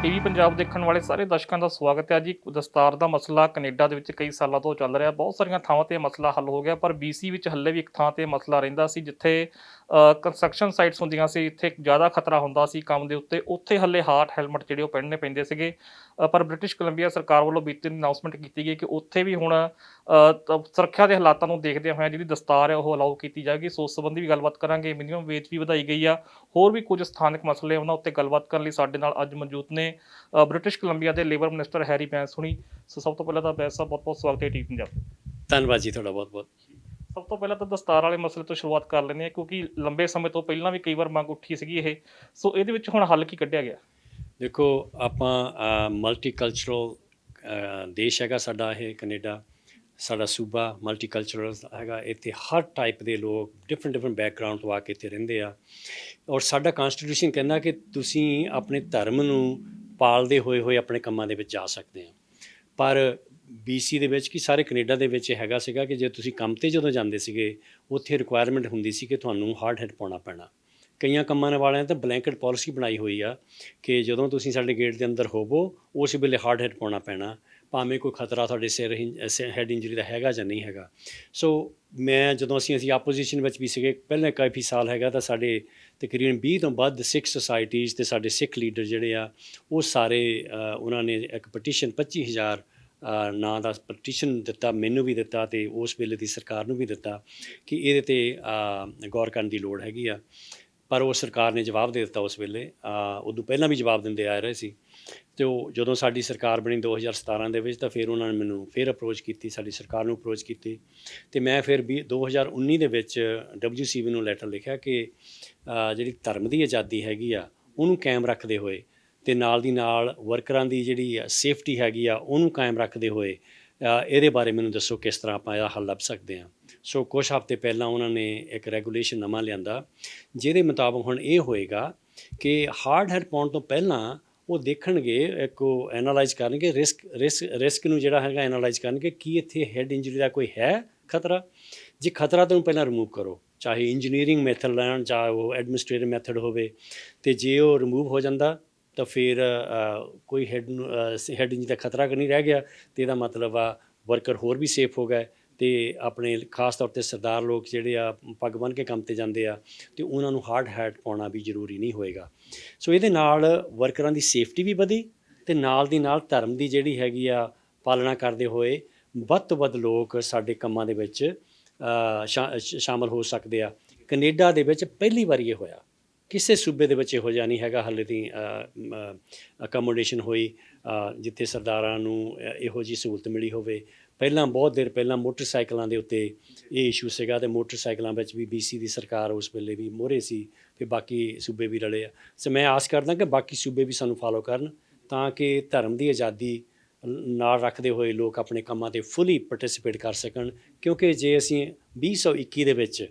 TV Punjab ਦੇਖਣ ਵਾਲੇ ਸਾਰੇ ਦਰਸ਼ਕਾਂ ਦਾ ਸਵਾਗਤ ਹੈ ਜੀ। ਦਸਤਾਰ ਦਾ ਮਸਲਾ ਕੈਨੇਡਾ ਦੇ ਵਿੱਚ ਕਈ ਸਾਲਾਂ ਤੋਂ ਚੱਲ ਰਿਹਾ। ਬਹੁਤ ਸਾਰੀਆਂ ਥਾਵਾਂ ਤੇ ਮਸਲਾ ਹੱਲ ਹੋ ਗਿਆ, ਪਰ BC ਵਿੱਚ ਹੱਲੇ ਵੀ ਇੱਕ ਥਾਂ ਤੇ ਮਸਲਾ ਰਹਿੰਦਾ ਸੀ, ਜਿੱਥੇ ਕੰਸਟਰਕਸ਼ਨ ਸਾਈਟਸ ਹੁੰਦੀਆਂ ਸੀ, ਇੱਥੇ ਜ਼ਿਆਦਾ ਖਤਰਾ ਹੁੰਦਾ ਸੀ ਕੰਮ ਦੇ ਉੱਤੇ। ਉੱਥੇ ਹੱਲੇ ਹਾਰਡ ਹੈਲਮਟ ਜਿਹੜੇ ਉਹ ਪਹਿਨਣੇ ਪੈਂਦੇ ਸੀਗੇ। ਪਰ ਬ੍ਰਿਟਿਸ਼ ਕੋਲੰਬੀਆ ਸਰਕਾਰ ਵੱਲੋਂ ਬੀਤੇ ਦਿਨ ਅਨਾਊਂਸਮੈਂਟ ਕੀਤੀ ਗਈ ਕਿ ਉੱਥੇ ਵੀ ਹੁਣ ਸੁਰੱਖਿਆ ਦੇ ਹਾਲਾਤਾਂ ਨੂੰ ਦੇਖਦਿਆਂ ਹੋਇਆਂ ਜਿਹੜੀ ਦਸਤਾਰ ਹੈ ਉਹ ਅਲਾਉ ਕੀਤੀ ਜਾਏਗੀ। ਸੋ ਉਸ ਸੰਬੰਧੀ ਵੀ ਗੱਲਬਾਤ ਕਰਾਂਗੇ। ਮਿਨੀਮਮ ਵੇਜ ਵੀ ਵਧਾਈ ਗਈ ਆ। ਹੋਰ ਵੀ ਕੁਝ ਸਥਾਨਕ ਮਸਲੇ ਉਹਨਾਂ ਉੱਤੇ ਗੱਲਬਾਤ ਕਰਨ ਲਈ ਸਾਡੇ ਨਾਲ ਅੱਜ ਮੌਜੂਦ ਨੇ ਬ੍ਰਿਟਿਸ਼ ਕੋਲੰਬੀਆ ਦੇ ਲੇਬਰ ਮਿਨਿਸਟਰ ਹੈਰੀ ਬੈਂਸ ਹੁਣੀ। ਸੋ ਸਭ ਤੋਂ ਪਹਿਲਾਂ ਤਾਂ ਬੈਂਸ ਸਾਹਿਬ ਬਹੁਤ-ਬਹੁਤ ਸਵਾਗਤ ਹੈ ਟੀਵੀ ਪੰਜਾਬ ਤੇ। ਧੰਨਵਾਦ ਜੀ ਤੁਹਾਡਾ ਬਹੁਤ-ਬਹੁਤ। ਸਭ ਤੋਂ ਪਹਿਲਾਂ ਤਾਂ ਦਸਤਾਰ ਵਾਲੇ ਮਸਲੇ ਤੋਂ ਸ਼ੁਰੂਆਤ ਕਰ ਲੈਂਦੇ ਹਾਂ, ਕਿਉਂਕਿ ਲੰਬੇ ਸਮੇਂ ਤੋਂ ਪਹਿਲਾਂ ਵੀ ਕਈ ਵਾਰ ਮੰਗ ਉੱਠੀ ਸੀਗੀ ਇਹ। ਸੋ ਇਹਦੇ ਵਿੱਚ ਹੁਣ ਹੱਲ ਕੀ ਕੱਢਿਆ ਗਿਆ? ਦੇਖੋ, ਆਪਾਂ ਮਲਟੀਕਲਚਰਲ ਦੇਸ਼ ਹੈਗਾ ਸਾਡਾ ਇਹ ਕੈਨੇਡਾ। ਸਾਡਾ ਸੂਬਾ ਮਲਟੀਕਲਚਰਲ ਹੈਗਾ। ਇੱਥੇ ਹਰ ਟਾਈਪ ਦੇ ਲੋਕ ਡਿਫਰੈਂਟ ਬੈਕਗਰਾਊਂਡ ਤੋਂ ਆ ਕੇ ਇੱਥੇ ਰਹਿੰਦੇ ਆ। ਔਰ ਸਾਡਾ ਕਨਸਟੀਟਿਊਸ਼ਨ ਕਹਿੰਦਾ ਕਿ ਤੁਸੀਂ ਆਪਣੇ ਧਰਮ ਨੂੰ ਪਾਲਦੇ ਹੋਏ ਆਪਣੇ ਕੰਮਾਂ ਦੇ ਵਿੱਚ ਜਾ ਸਕਦੇ ਆ। ਪਰ BC ਦੇ ਵਿੱਚ ਕਿ ਸਾਰੇ ਕੈਨੇਡਾ ਦੇ ਵਿੱਚ ਹੈਗਾ ਸੀਗਾ ਕਿ ਜੇ ਤੁਸੀਂ ਕੰਮ 'ਤੇ ਜਦੋਂ ਜਾਂਦੇ ਸੀਗੇ, ਉੱਥੇ ਰਿਕੁਆਇਰਮੈਂਟ ਹੁੰਦੀ ਸੀ ਕਿ ਤੁਹਾਨੂੰ ਹਾਰਡ ਹੈਟ ਪਾਉਣਾ ਪੈਣਾ। ਕਈਆਂ ਕੰਮਾਂ ਵਾਲਿਆਂ ਤਾਂ ਬਲੈਂਕਟ ਪਾਲਿਸੀ ਬਣਾਈ ਹੋਈ ਆ ਕਿ ਜਦੋਂ ਤੁਸੀਂ ਸਾਡੇ ਗੇਟ ਦੇ ਅੰਦਰ ਹੋਵੋ, ਉਸ ਵੇਲੇ ਹਾਰਡ ਹੈਟ ਪਾਉਣਾ ਪੈਣਾ, ਭਾਵੇਂ ਕੋਈ ਖਤਰਾ ਤੁਹਾਡੇ ਹੈਡ ਇੰਜਰੀ ਦਾ ਹੈਗਾ ਜਾਂ ਨਹੀਂ ਹੈਗਾ। ਸੋ ਮੈਂ ਜਦੋਂ ਅਸੀਂ ਆਪੋਜੀਸ਼ਨ ਵਿੱਚ ਵੀ ਸੀਗੇ ਪਹਿਲਾਂ ਕਾਫੀ ਸਾਲ ਹੈਗਾ, ਤਾਂ ਸਾਡੇ ਤਕਰੀਬਨ 20 ਤੋਂ ਵੱਧ ਸਿੱਖ ਸੁਸਾਇਟੀਜ਼ ਅਤੇ ਸਾਡੇ ਸਿੱਖ ਲੀਡਰ ਜਿਹੜੇ ਆ ਉਹ ਸਾਰੇ ਉਹਨਾਂ ਨੇ ਇੱਕ ਪਟੀਸ਼ਨ 25,000 ਨਾਂ ਦਾ ਪਟੀਸ਼ਨ ਦਿੱਤਾ, ਮੈਨੂੰ ਵੀ ਦਿੱਤਾ ਅਤੇ ਉਸ ਵੇਲੇ ਦੀ ਸਰਕਾਰ ਨੂੰ ਵੀ ਦਿੱਤਾ ਕਿ ਇਹਦੇ 'ਤੇ ਗੌਰ ਕਰਨ ਦੀ ਲੋੜ ਹੈਗੀ ਆ। ਪਰ ਉਹ ਸਰਕਾਰ ਨੇ ਜਵਾਬ ਦੇ ਦਿੱਤਾ ਉਸ ਵੇਲੇ। ਉਦੋਂ ਪਹਿਲਾਂ ਵੀ ਜਵਾਬ ਦਿੰਦੇ ਆ ਰਹੇ ਸੀ। ਅਤੇ ਉਹ ਜਦੋਂ ਸਾਡੀ ਸਰਕਾਰ ਬਣੀ 2017 ਦੇ ਵਿੱਚ, ਤਾਂ ਫਿਰ ਉਹਨਾਂ ਨੇ ਮੈਨੂੰ ਫਿਰ ਅਪਰੋਚ ਕੀਤੀ, ਸਾਡੀ ਸਰਕਾਰ ਨੂੰ ਅਪਰੋਚ ਕੀਤੀ। ਅਤੇ ਮੈਂ ਫਿਰ 2019 ਦੇ ਵਿੱਚ WCB ਨੂੰ ਲੈਟਰ ਲਿਖਿਆ ਕਿ ਜਿਹੜੀ ਧਰਮ ਦੀ ਆਜ਼ਾਦੀ ਹੈਗੀ ਆ ਉਹਨੂੰ ਕਾਇਮ ਰੱਖਦੇ ਹੋਏ ਅਤੇ ਨਾਲ ਦੀ ਨਾਲ ਵਰਕਰਾਂ ਦੀ ਜਿਹੜੀ ਸੇਫਟੀ ਹੈਗੀ ਆ ਉਹਨੂੰ ਕਾਇਮ ਰੱਖਦੇ ਹੋਏ ਇਹਦੇ ਬਾਰੇ ਮੈਨੂੰ ਦੱਸੋ ਕਿਸ ਤਰ੍ਹਾਂ ਆਪਾਂ ਇਹਦਾ ਹੱਲ ਲੱਭ ਸਕਦੇ ਹਾਂ। ਸੋ ਕੁਛ ਹਫ਼ਤੇ ਪਹਿਲਾਂ ਉਹਨਾਂ ਨੇ ਇੱਕ ਰੈਗੂਲੇਸ਼ਨ ਨਵਾਂ ਲਿਆਂਦਾ, ਜਿਹਦੇ ਮੁਤਾਬਕ ਹੁਣ ਇਹ ਹੋਏਗਾ ਕਿ ਹਾਰਡ ਹੈਟ ਪਾਉਣ ਤੋਂ ਪਹਿਲਾਂ ਉਹ ਦੇਖਣਗੇ, ਇੱਕ ਉਹ ਐਨਾਲਾਈਜ਼ ਕਰਨਗੇ ਰਿਸਕ ਨੂੰ ਜਿਹੜਾ ਹੈਗਾ ਐਨਾਲਾਈਜ਼ ਕਰਨਗੇ ਕਿ ਇੱਥੇ ਹੈਡ ਇੰਜਰੀ ਦਾ ਕੋਈ ਹੈ ਖਤਰਾ। ਜੇ ਖਤਰਾ ਤਾਂ ਉਹਨੂੰ ਪਹਿਲਾਂ ਰਿਮੂਵ ਕਰੋ, ਚਾਹੇ ਇੰਜੀਨੀਅਰਿੰਗ ਮੈਥਡ ਲੈਣ, ਚਾਹੇ ਉਹ ਐਡਮਿਨਿਸਟ੍ਰੇਟਿਵ ਮੈਥਡ ਹੋਵੇ। ਅਤੇ ਜੇ ਉਹ ਰਿਮੂਵ ਹੋ ਜਾਂਦਾ ਤਾਂ ਫਿਰ ਕੋਈ ਹੈਡ ਇੰਜਰੀ ਦਾ ਖਤਰਾ ਨਹੀਂ ਰਹਿ ਗਿਆ, ਅਤੇ ਇਹਦਾ ਮਤਲਬ ਆ ਵਰਕਰ ਹੋਰ ਵੀ ਸੇਫ ਹੋ ਗਏ। ਅਤੇ ਆਪਣੇ ਖਾਸ ਤੌਰ 'ਤੇ ਸਰਦਾਰ ਲੋਕ ਜਿਹੜੇ ਆ ਪੱਗ ਬੰਨ੍ਹ ਕੇ ਕੰਮ 'ਤੇ ਜਾਂਦੇ ਆ, ਅਤੇ ਉਹਨਾਂ ਨੂੰ ਹਾਰਡ ਹੈਟ ਪਾਉਣਾ ਵੀ ਜ਼ਰੂਰੀ ਨਹੀਂ ਹੋਏਗਾ। ਸੋ ਇਹਦੇ ਨਾਲ ਵਰਕਰਾਂ ਦੀ ਸੇਫਟੀ ਵੀ ਵਧੀ ਅਤੇ ਨਾਲ ਦੀ ਨਾਲ ਧਰਮ ਦੀ ਜਿਹੜੀ ਹੈਗੀ ਆ ਪਾਲਣਾ ਕਰਦੇ ਹੋਏ ਵੱਧ ਤੋਂ ਵੱਧ ਲੋਕ ਸਾਡੇ ਕੰਮਾਂ ਦੇ ਵਿੱਚ ਸ਼ਾਮਲ ਹੋ ਸਕਦੇ ਆ। ਕੈਨੇਡਾ ਦੇ ਵਿੱਚ ਪਹਿਲੀ ਵਾਰ ਇਹ ਹੋਇਆ, ਕਿਸੇ ਸੂਬੇ ਦੇ ਵਿੱਚ ਇਹੋ ਜਿਹਾ ਨਹੀਂ ਹੈਗਾ ਹਾਲੇ ਦੀ ਅਕਮੋਡੇਸ਼ਨ ਹੋਈ ਜਿੱਥੇ ਸਰਦਾਰਾਂ ਨੂੰ ਇਹੋ ਜਿਹੀ ਸਹੂਲਤ ਮਿਲੀ ਹੋਵੇ। ਪਹਿਲਾਂ ਬਹੁਤ ਦੇਰ ਪਹਿਲਾਂ ਮੋਟਰਸਾਈਕਲਾਂ ਦੇ ਉੱਤੇ ਇਹ ਇਸ਼ੂ ਸੀਗਾ, ਅਤੇ ਮੋਟਰਸਾਈਕਲਾਂ ਵਿੱਚ ਵੀ BC ਦੀ ਸਰਕਾਰ ਉਸ ਵੇਲੇ ਵੀ ਮੋਹਰੇ ਸੀ, ਫਿਰ ਬਾਕੀ ਸੂਬੇ ਵੀ ਰਲੇ ਆ। ਸੋ ਮੈਂ ਆਸ ਕਰਦਾ ਕਿ ਬਾਕੀ ਸੂਬੇ ਵੀ ਸਾਨੂੰ ਫਾਲੋ ਕਰਨ, ਤਾਂ ਕਿ ਧਰਮ ਦੀ ਆਜ਼ਾਦੀ ਨਾਲ ਰੱਖਦੇ ਹੋਏ ਲੋਕ ਆਪਣੇ ਕੰਮਾਂ 'ਤੇ ਫੁੱਲੀ ਪਾਰਟੀਸਪੇਟ ਕਰ ਸਕਣ। ਕਿਉਂਕਿ ਜੇ ਅਸੀਂ 2021 ਦੇ ਵਿੱਚ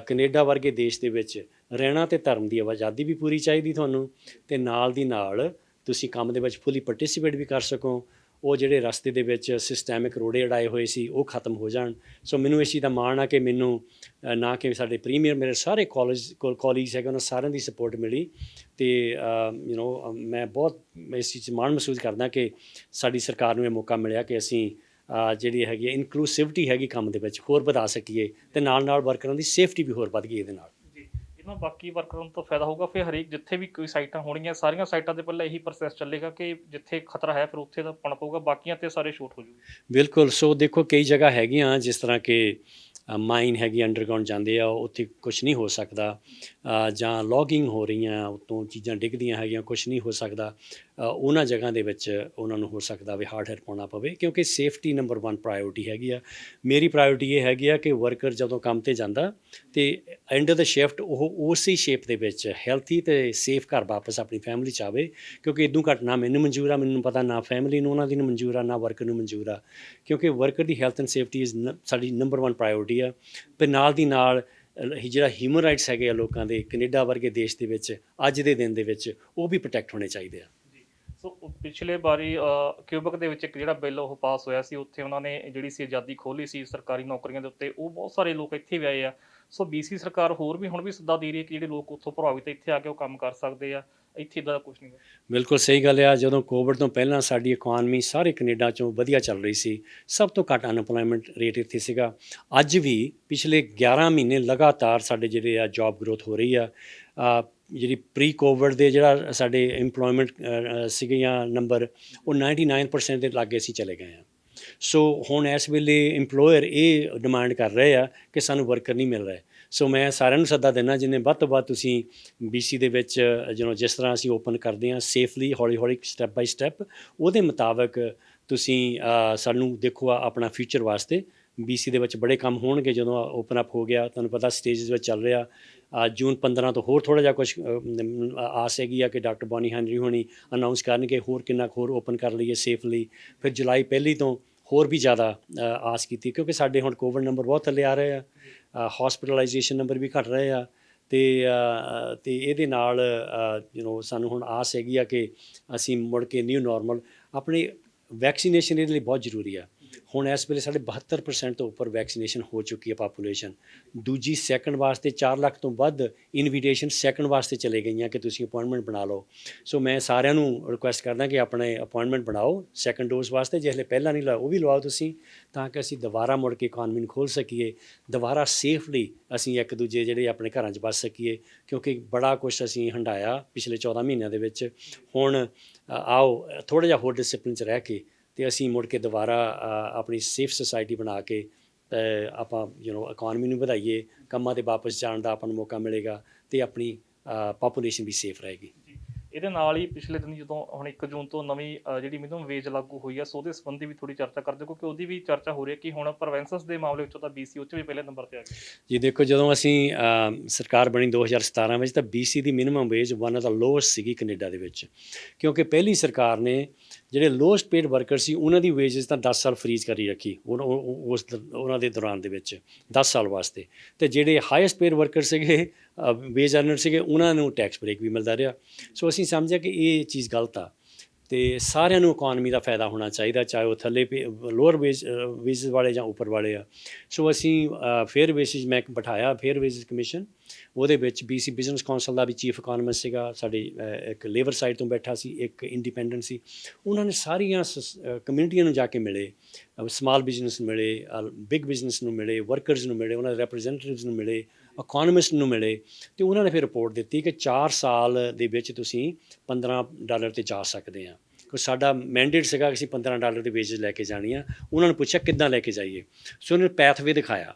ਕੈਨੇਡਾ ਵਰਗੇ ਦੇਸ਼ ਦੇ ਵਿੱਚ ਰਹਿਣਾ, ਅਤੇ ਧਰਮ ਦੀ ਆਜ਼ਾਦੀ ਵੀ ਪੂਰੀ ਚਾਹੀਦੀ ਤੁਹਾਨੂੰ, ਅਤੇ ਨਾਲ ਦੀ ਨਾਲ ਤੁਸੀਂ ਕੰਮ ਦੇ ਵਿੱਚ ਫੁੱਲੀ ਪਾਰਟੀਸਪੇਟ ਵੀ ਕਰ ਸਕੋ। ਉਹ ਜਿਹੜੇ ਰਸਤੇ ਦੇ ਵਿੱਚ ਸਿਸਟੈਮਿਕ ਰੋੜੇ ਅੜਾਏ ਹੋਏ ਸੀ ਉਹ ਖਤਮ ਹੋ ਜਾਣ। ਸੋ ਮੈਨੂੰ ਇਸ ਚੀਜ਼ ਦਾ ਮਾਣ ਆ ਕਿ ਮੈਨੂੰ ਨਾ ਕਿ ਸਾਡੇ ਪ੍ਰੀਮੀਅਰ, ਮੇਰੇ ਸਾਰੇ ਕਾਲੇਜ ਹੈਗੇ, ਉਹਨਾਂ ਸਾਰਿਆਂ ਦੀ ਸਪੋਰਟ ਮਿਲੀ। ਅਤੇ ਮੈਂ ਬਹੁਤ ਇਸ ਚੀਜ਼ 'ਚ ਮਾਣ ਮਹਿਸੂਸ ਕਰਦਾ ਕਿ ਸਾਡੀ ਸਰਕਾਰ ਨੂੰ ਇਹ ਮੌਕਾ ਮਿਲਿਆ ਕਿ ਅਸੀਂ ਜਿਹੜੀ ਹੈਗੀ ਇਨਕਲੂਸਿਵਿਟੀ ਹੈਗੀ ਕੰਮ ਦੇ ਵਿੱਚ ਹੋਰ ਵਧਾ ਸਕੀਏ, ਅਤੇ ਨਾਲ ਵਰਕਰਾਂ ਦੀ ਸੇਫਟੀ ਵੀ ਹੋਰ ਵੱਧ ਗਈ ਇਹਦੇ ਨਾਲ। ਬਾਕੀ ਵਰਕਰਾਂ ਨੂੰ ਤਾਂ ਫਾਇਦਾ ਹੋਊਗਾ। ਫਿਰ ਹਰੇਕ ਜਿੱਥੇ ਵੀ ਕੋਈ ਸਾਈਟਾਂ ਹੋਣਗੀਆਂ, ਸਾਰੀਆਂ ਸਾਈਟਾਂ 'ਤੇ ਪਹਿਲਾਂ ਇਹੀ ਪ੍ਰੋਸੈਸ ਚੱਲੇਗਾ ਕਿ ਜਿੱਥੇ ਖਤਰਾ ਹੈ ਫਿਰ ਉੱਥੇ ਤਾਂ ਪਾਉਣਾ ਪਊਗਾ, ਬਾਕੀਆਂ 'ਤੇ ਸਾਰੇ ਛੂਟ ਹੋ ਜੂਗੀ। ਬਿਲਕੁਲ। ਸੋ ਦੇਖੋ, ਕਈ ਜਗ੍ਹਾ ਹੈਗੀਆਂ ਜਿਸ ਤਰ੍ਹਾਂ ਕਿ ਮਾਈਨ ਹੈਗੀ, ਅੰਡਰਗਰਾਊਂਡ ਜਾਂਦੇ ਆ, ਉੱਥੇ ਕੁਛ ਨਹੀਂ ਹੋ ਸਕਦਾ, ਜਾਂ ਲੌਗਿੰਗ ਹੋ ਰਹੀਆਂ, ਉੱਤੋਂ ਚੀਜ਼ਾਂ ਡਿੱਗਦੀਆਂ ਹੈਗੀਆਂ, ਕੁਛ ਨਹੀਂ ਹੋ ਸਕਦਾ। ਉਹਨਾਂ ਜਗ੍ਹਾ ਦੇ ਵਿੱਚ ਉਹਨਾਂ ਨੂੰ ਹੋ ਸਕਦਾ ਵੀ ਹਾਰਡ ਹੈਟ ਪਾਉਣਾ ਪਵੇ, ਕਿਉਂਕਿ ਸੇਫਟੀ ਨੰਬਰ 1 ਪ੍ਰਾਇਓਰਟੀ ਹੈਗੀ ਆ। ਮੇਰੀ ਪ੍ਰਾਇਓਰਟੀ ਇਹ ਹੈਗੀ ਆ ਕਿ ਵਰਕਰ ਜਦੋਂ ਕੰਮ 'ਤੇ ਜਾਂਦਾ ਅਤੇ ਐਂਡ ਆਫ ਦਾ ਸ਼ਿਫਟ ਉਹ ਉਸੇ ਸ਼ੇਪ ਦੇ ਵਿੱਚ ਹੈਲਥੀ ਅਤੇ ਸੇਫ ਘਰ ਵਾਪਸ ਆਪਣੀ ਫੈਮਿਲੀ 'ਚ ਆਵੇ। ਕਿਉਂਕਿ ਇੱਦੋਂ ਘੱਟ ਨਾ ਮੈਨੂੰ ਮਨਜ਼ੂਰ ਆ, ਮੈਨੂੰ ਪਤਾ ਨਾ ਫੈਮਿਲੀ ਨੂੰ ਉਹਨਾਂ ਦੀ ਨੂੰ ਮਨਜ਼ੂਰ ਆ, ਨਾ ਵਰਕਰ ਨੂੰ ਮਨਜ਼ੂਰ ਆ। ਕਿਉਂਕਿ worker the health and safety ਸਾਡੀ ਨੰਬਰ 1 ਪ੍ਰਾਇਓਰਟੀ ਆ। ਅਤੇ ਨਾਲ ਦੀ ਨਾਲ ਜਿਹੜਾ ਹਿਊਮਨ ਰਾਈਟਸ ਹੈਗੇ ਆ ਲੋਕਾਂ ਦੇ ਕੈਨੇਡਾ ਵਰਗੇ ਦੇਸ਼ ਦੇ ਵਿੱਚ ਅੱਜ ਦੇ ਦਿਨ ਦੇ ਵਿੱਚ, ਉਹ ਵੀ ਪ੍ਰੋਟੈਕਟ ਹੋਣੇ ਚਾਹੀਦੇ ਆ। ਸੋ ਪਿਛਲੇ ਵਾਰੀ ਕਿਊਬਕ ਦੇ ਵਿੱਚ ਇੱਕ ਜਿਹੜਾ ਬਿੱਲ ਉਹ ਪਾਸ ਹੋਇਆ ਸੀ, ਉੱਥੇ ਉਹਨਾਂ ਨੇ ਜਿਹੜੀ ਸੀ ਆਜ਼ਾਦੀ ਖੋਲ੍ਹੀ ਸੀ ਸਰਕਾਰੀ ਨੌਕਰੀਆਂ ਦੇ ਉੱਤੇ, ਉਹ ਬਹੁਤ ਸਾਰੇ ਲੋਕ ਇੱਥੇ ਵੀ ਆਏ ਆ। ਸੋ BC ਸਰਕਾਰ ਹੋਰ ਵੀ ਹੁਣ ਵੀ ਸੱਦਾ ਦੇ ਰਹੀ ਹੈ ਕਿ ਜਿਹੜੇ ਲੋਕ ਉੱਥੋਂ ਪ੍ਰਭਾਵਿਤ ਇੱਥੇ ਆ ਕੇ ਉਹ ਕੰਮ ਕਰ ਸਕਦੇ ਆ। ਇੱਥੇ ਇਦਾਂ ਦਾ ਕੁਝ ਨਹੀਂ ਹੈ। ਬਿਲਕੁਲ ਸਹੀ ਗੱਲ ਆ। ਜਦੋਂ ਕੋਵਿਡ ਤੋਂ ਪਹਿਲਾਂ ਸਾਡੀ ਇਕਨੋਮੀ ਸਾਰੇ ਕੈਨੇਡਾ 'ਚੋਂ ਵਧੀਆ ਚੱਲ ਰਹੀ ਸੀ। ਸਭ ਤੋਂ ਘੱਟ ਅਨਪਲਾਇਮੈਂਟ ਰੇਟ ਇੱਥੇ ਸੀਗਾ। ਅੱਜ ਵੀ ਪਿਛਲੇ 11 ਮਹੀਨੇ ਲਗਾਤਾਰ ਸਾਡੇ ਜਿਹੜੇ ਆ ਜੌਬ ਗਰੋਥ ਹੋ ਰਹੀ ਆ। ਜਿਹੜੀ ਪ੍ਰੀ ਕੋਵਿਡ ਦੇ ਜਿਹੜਾ ਸਾਡੇ ਇੰਪਲੋਇਮੈਂਟ ਸੀਗੀਆਂ ਨੰਬਰ, ਉਹ 99% ਦੇ ਲਾਗੇ ਅਸੀਂ ਚਲੇ ਗਏ ਹਾਂ। ਸੋ ਹੁਣ ਇਸ ਵੇਲੇ ਇੰਪਲੋਇਰ ਇਹ ਡਿਮਾਂਡ ਕਰ ਰਹੇ ਆ ਕਿ ਸਾਨੂੰ ਵਰਕਰ ਨਹੀਂ ਮਿਲ ਰਹੇ। ਸੋ ਮੈਂ ਸਾਰਿਆਂ ਨੂੰ ਸੱਦਾ ਦਿੰਦਾ, ਜਿੰਨੇ ਵੱਧ ਤੋਂ ਵੱਧ ਤੁਸੀਂ BC ਦੇ ਵਿੱਚ ਜਿਸ ਤਰ੍ਹਾਂ ਅਸੀਂ ਓਪਨ ਕਰਦੇ ਹਾਂ ਸੇਫਲੀ, ਹੌਲੀ ਹੌਲੀ, ਸਟੈਪ ਬਾਈ ਸਟੈਪ, ਉਹਦੇ ਮੁਤਾਬਕ ਤੁਸੀਂ ਸਾਨੂੰ ਦੇਖੋ ਆਪਣਾ ਫਿਊਚਰ ਵਾਸਤੇ। BC ਦੇ ਵਿੱਚ ਬੜੇ ਕੰਮ ਹੋਣਗੇ ਜਦੋਂ ਓਪਨ ਅਪ ਹੋ ਗਿਆ। ਤੁਹਾਨੂੰ ਪਤਾ ਸਟੇਜਸ ਵਿੱਚ ਚੱਲ ਰਿਹਾ। ਜੂਨ 15 ਤੋਂ ਹੋਰ ਥੋੜ੍ਹਾ ਜਿਹਾ ਕੁਛ ਆਸ ਹੈਗੀ ਆ ਕਿ ਡਾਕਟਰ ਬੌਨੀ ਹੈਨਰੀ ਹੋਣੀ ਅਨਾਊਂਸ ਕਰਨਗੇ ਹੋਰ ਕਿੰਨਾ ਕੁ ਹੋਰ ਓਪਨ ਕਰ ਲਈਏ ਸੇਫਲੀ। ਫਿਰ ਜੁਲਾਈ 1 ਤੋਂ ਹੋਰ ਵੀ ਜ਼ਿਆਦਾ ਆਸ ਕੀਤੀ, ਕਿਉਂਕਿ ਸਾਡੇ ਹੁਣ ਕੋਵਿਡ ਨੰਬਰ ਬਹੁਤ ਥੱਲੇ ਆ ਰਹੇ ਆ, ਹੌਸਪੀਟਲਾਈਜੇਸ਼ਨ ਨੰਬਰ ਵੀ ਘਟ ਰਹੇ ਆ, ਅਤੇ ਇਹਦੇ ਨਾਲ ਸਾਨੂੰ ਹੁਣ ਆਸ ਹੈਗੀ ਆ ਕਿ ਅਸੀਂ ਮੁੜ ਕੇ ਨਿਊ ਨਾਰਮਲ ਆਪਣੇ ਵੈਕਸੀਨੇਸ਼ਨ ਇਹਦੇ ਲਈ ਬਹੁਤ ਜ਼ਰੂਰੀ ਆ। ਹੁਣ ਇਸ ਵੇਲੇ ਸਾਡੇ 72% ਤੋਂ ਉੱਪਰ ਵੈਕਸੀਨੇਸ਼ਨ ਹੋ ਚੁੱਕੀ ਹੈ ਪਾਪੂਲੇਸ਼ਨ। ਦੂਜੀ ਸੈਕਿੰਡ ਵਾਸਤੇ 4 ਲੱਖ ਤੋਂ ਵੱਧ ਇਨਵੀਟੇਸ਼ਨ ਸੈਕਿੰਡ ਵਾਸਤੇ ਚਲੇ ਗਈਆਂ ਕਿ ਤੁਸੀਂ ਅਪਾਇੰਟਮੈਂਟ ਬਣਾ ਲਓ। ਸੋ ਮੈਂ ਸਾਰਿਆਂ ਨੂੰ ਰਿਕੁਐਸਟ ਕਰਦਾ ਕਿ ਆਪਣੇ ਅਪਾਇੰਟਮੈਂਟ ਬਣਾਓ ਸੈਕਿੰਡ ਡੋਜ਼ ਵਾਸਤੇ। ਜੇ ਹਲੇ ਪਹਿਲਾਂ ਨਹੀਂ ਲਾਇਆ ਉਹ ਵੀ ਲਵਾਓ ਤੁਸੀਂ, ਤਾਂ ਕਿ ਅਸੀਂ ਦੁਬਾਰਾ ਮੁੜ ਕੇ ਇਕੋਨਮੀ ਨੂੰ ਖੋਲ੍ਹ ਸਕੀਏ, ਦੁਬਾਰਾ ਸੇਫਲੀ ਅਸੀਂ ਇੱਕ ਦੂਜੇ ਜਿਹੜੇ ਆਪਣੇ ਘਰਾਂ 'ਚ ਬਚ ਸਕੀਏ, ਕਿਉਂਕਿ ਬੜਾ ਕੁਛ ਅਸੀਂ ਹੰਢਾਇਆ ਪਿਛਲੇ 14 ਮਹੀਨਿਆਂ ਦੇ ਵਿੱਚ। ਹੁਣ ਆਓ ਥੋੜ੍ਹਾ ਜਿਹਾ ਹੋਰ ਡਿਸਿਪਲਿਨ 'ਚ ਰਹਿ ਕੇ ਅਤੇ ਅਸੀਂ ਮੁੜ ਕੇ ਦੁਬਾਰਾ ਆਪਣੀ ਸੇਫ ਸੁਸਾਇਟੀ ਬਣਾ ਕੇ ਆਪਾਂ ਇਕੋਨਮੀ ਨੂੰ ਵਧਾਈਏ, ਕੰਮਾਂ 'ਤੇ ਵਾਪਸ ਜਾਣ ਦਾ ਆਪਾਂ ਨੂੰ ਮੌਕਾ ਮਿਲੇਗਾ ਅਤੇ ਆਪਣੀ ਪਾਪੂਲੇਸ਼ਨ ਵੀ ਸੇਫ ਰਹੇਗੀ। ਇਹਦੇ ਨਾਲ ਹੀ ਪਿਛਲੇ ਦਿਨ ਜਦੋਂ ਹੁਣ 1 ਜੂਨ ਤੋਂ ਨਵੀਂ ਜਿਹੜੀ ਮਿਨੀਮਮ ਵੇਜ ਲਾਗੂ ਹੋਈ ਆ, ਸੋ ਉਹਦੇ ਸੰਬੰਧੀ ਵੀ ਥੋੜ੍ਹੀ ਚਰਚਾ ਕਰਦੇ, ਕਿਉਂਕਿ ਉਹਦੀ ਵੀ ਚਰਚਾ ਹੋ ਰਹੀ ਹੈ ਕਿ ਹੁਣ ਪ੍ਰੋਵਿੰਸਸ ਦੇ ਮਾਮਲੇ ਵਿੱਚੋਂ ਤਾਂ BC ਉਹ 'ਚ ਵੀ ਪਹਿਲੇ ਨੰਬਰ 'ਤੇ ਆ ਗਿਆ। ਜੀ ਦੇਖੋ, ਜਦੋਂ ਅਸੀਂ ਸਰਕਾਰ ਬਣੀ 2017 ਵਿੱਚ ਤਾਂ BC the minimum wage one of the lowest ਸੀਗੀ ਕੈਨੇਡਾ ਦੇ ਵਿੱਚ, ਕਿਉਂਕਿ ਪਹਿਲੀ ਸਰਕਾਰ ਨੇ ਜਿਹੜੇ ਲੋਐਸਟ ਪੇਡ ਵਰਕਰ ਸੀ ਉਹਨਾਂ ਦੀ ਵੇਜਸ ਤਾਂ 10 ਸਾਲ ਫਰੀਜ਼ ਕਰੀ ਰੱਖੀ ਉਹਨਾਂ ਦੇ ਦੌਰਾਨ ਦੇ ਵਿੱਚ 10 ਸਾਲ ਵਾਸਤੇ, ਅਤੇ ਜਿਹੜੇ ਹਾਈਐਸਟ ਪੇਡ ਵਰਕਰ ਸੀਗੇ ਵੇਜ ਅਰਨਰ ਸੀਗੇ ਉਹਨਾਂ ਨੂੰ ਟੈਕਸ ਬ੍ਰੇਕ ਵੀ ਮਿਲਦਾ ਰਿਹਾ। ਸੋ ਅਸੀਂ ਸਮਝਿਆ ਕਿ ਇਹ ਚੀਜ਼ ਗਲਤ ਆ ਅਤੇ ਸਾਰਿਆਂ ਨੂੰ ਇਕੋਨਮੀ ਦਾ ਫਾਇਦਾ ਹੋਣਾ ਚਾਹੀਦਾ, ਚਾਹੇ ਉਹ ਥੱਲੇ ਲੋਅਰ ਵੇਜਸ ਵਾਲੇ ਜਾਂ ਉੱਪਰ ਵਾਲੇ ਆ। ਸੋ ਅਸੀਂ ਫੇਅਰ ਵੇਜਸ ਮੈਂ ਬਿਠਾਇਆ ਫੇਅਰ ਵੇਜਸ ਕਮਿਸ਼ਨ। ਉਹਦੇ ਵਿੱਚ BC ਬਿਜ਼ਨਸ ਕੌਂਸਲ ਦਾ ਵੀ ਚੀਫ ਇਕੋਨਮਿਸਟ ਸੀਗਾ, ਸਾਡੀ ਇੱਕ ਲੇਬਰ ਸਾਈਡ ਤੋਂ ਬੈਠਾ ਸੀ, ਇੱਕ ਇੰਡੀਪੈਂਡੈਂਟ ਸੀ। ਉਹਨਾਂ ਨੇ ਸਾਰੀਆਂ ਕਮਿਊਨਿਟੀਆਂ ਨੂੰ ਜਾ ਕੇ ਮਿਲੇ, ਸਮਾਲ ਬਿਜ਼ਨਸ ਨੂੰ ਮਿਲੇ, ਬਿਗ ਬਿਜ਼ਨਸ ਨੂੰ ਮਿਲੇ, ਵਰਕਰਸ ਨੂੰ ਮਿਲੇ, ਉਹਨਾਂ ਦੇ ਰੈਪਰੈਜ਼ੈਂਟੇਟਿਵਸ ਨੂੰ ਮਿਲੇ, ਇਕੋਨਮਿਸਟ ਨੂੰ ਮਿਲੇ, ਅਤੇ ਉਹਨਾਂ ਨੇ ਫਿਰ ਰਿਪੋਰਟ ਦਿੱਤੀ ਕਿ 4 ਸਾਲ ਦੇ ਵਿੱਚ ਤੁਸੀਂ $15 'ਤੇ ਜਾ ਸਕਦੇ ਆ। ਕਿਉਂਕਿ ਸਾਡਾ ਮੈਂਡੇਟ ਸੀਗਾ ਕਿ ਅਸੀਂ $15 ਦੇ ਵੇਜਸ ਲੈ ਕੇ ਜਾਣੀ ਆ। ਉਹਨਾਂ ਨੂੰ ਪੁੱਛਿਆ ਕਿੱਦਾਂ ਲੈ ਕੇ ਜਾਈਏ, ਸੋ ਉਹਨਾਂ ਨੇ ਪੈਥਵੇ ਦਿਖਾਇਆ।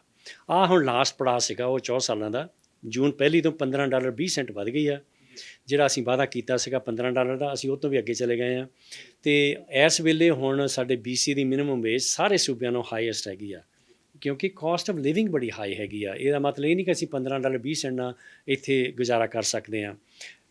ਹੁਣ ਲਾਸਟ ਪੜਾਅ ਸੀਗਾ ਉਹ 4 ਸਾਲਾਂ ਦਾ। ਜੂਨ 1 ਤੋਂ $15.20 ਵੱਧ ਗਈ ਆ। ਜਿਹੜਾ ਅਸੀਂ ਵਾਅਦਾ ਕੀਤਾ ਸੀਗਾ $15 ਦਾ, ਅਸੀਂ ਉਹ ਤੋਂ ਵੀ ਅੱਗੇ ਚਲੇ ਗਏ ਹਾਂ। ਅਤੇ ਇਸ ਵੇਲੇ ਹੁਣ ਸਾਡੇ BC ਦੀ ਮਿਨੀਮਮ ਵੇਜ ਸਾਰੇ ਸੂਬਿਆਂ ਨੂੰ ਹਾਈਐਸਟ ਹੈਗੀ ਆ, ਕਿਉਂਕਿ ਕਾਸਟ ਆਫ ਲਿਵਿੰਗ ਬੜੀ ਹਾਈ ਹੈਗੀ ਆ। ਇਹਦਾ ਮਤਲਬ ਇਹ ਨਹੀਂ ਕਿ ਅਸੀਂ $15.20 ਨਾਲ ਇੱਥੇ ਗੁਜ਼ਾਰਾ ਕਰ ਸਕਦੇ ਹਾਂ।